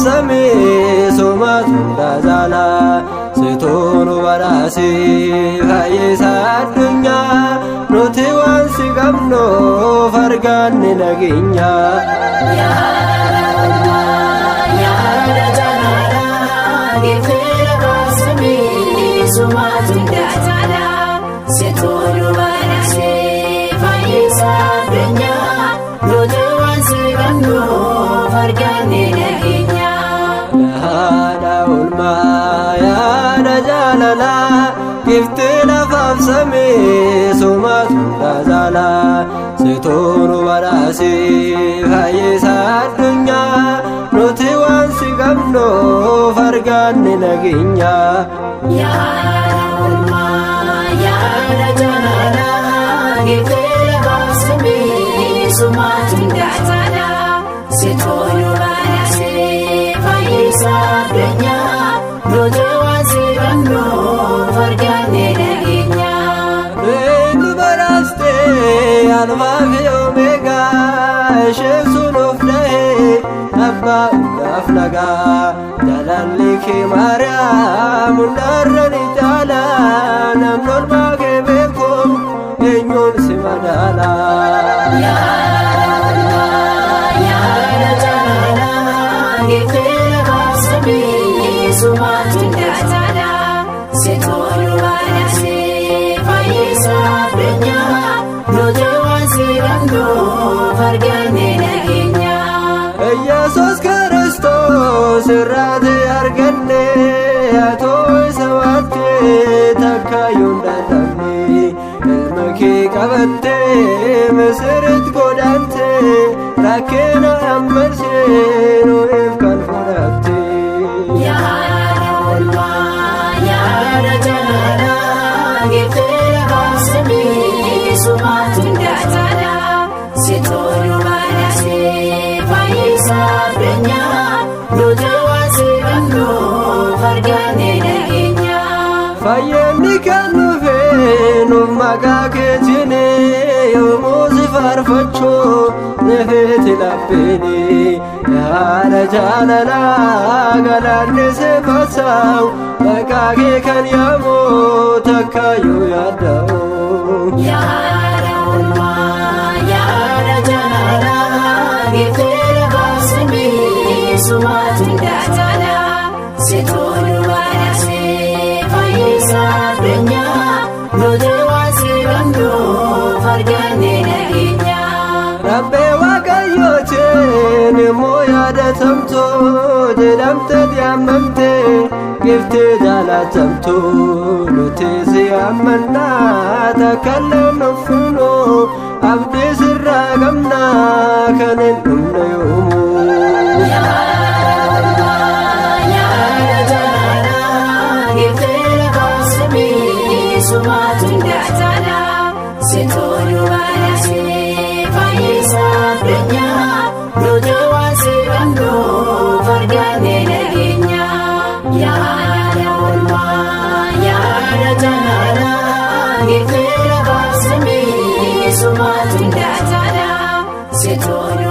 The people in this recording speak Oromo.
lafaafsame sumatu dazala situnu barasi fayyisa addunyaa nuti waan si qabnu fargaanni nageenya sumatu dazala situnu barasi fayyisa addunyaa nuti waan si qabnu fargaanni nageenya hada ulma ya najalala gifte lafaafsame sumatu dazala situnu barasi fayyisa addunyaa nuti waan si qabnu fargaanni nageenya ya ulma ya najalala gifte lafaafsame sumatu dazala situnu barasi fayyisa addunyaa nuti waan si qabnu fargaanni nageenya Rendu baraste alfa fi omega Sheksun of dahe abba undaf naga Jalalli ke Maryam undarrani jala Namnol baage beekum eenyuun si madala ya Allah ya najalala gifte lafaafsame sumatu dazala situnu barasi fayyisa addunyaa nuti waan si qabnu fargaanni nageenya Yesus Kristos irraati arganne atoo isa waatte takka yoon dadhabne ilma kee qabatte Misirit godhante rakkeena ammalshee nuuf kan fudhatte ya ulma ya najalala gifte lafaafsame sumatu dazala situnu barasi fayyisa addunyaa nuti waan si qabnu fargaanni nageenya Fayyinni kan dhufe nuuf maqaa keetini yommuu si faarfachuu nefeeti labbeeni yaada jaalalaa galaanni si fassaawu maqaa kee kan yaamu takka yoo yaadda'u ya ulma ya najalala gifte lafaafsame sumatu dazala situnu barasi fayyisa addunyaa nuti waan si qabnu fargaanni nageenya Rabbee Waaqayyootiin immoo yaadatamtu jedhamte yaamamte giftee jaalatamtu nuti si ammannaa takkallee nuffinu abdii sirraa qabna kan hin dhumne yoomuu ya Allah ya najalala gifte lafaafsame sumatu dazala situnu barasi fayyisa addunyaa nuti waan si qabnu fargaanni nageenya ya ulma ya najalala gifte lafaafsame sumatu dazala situnu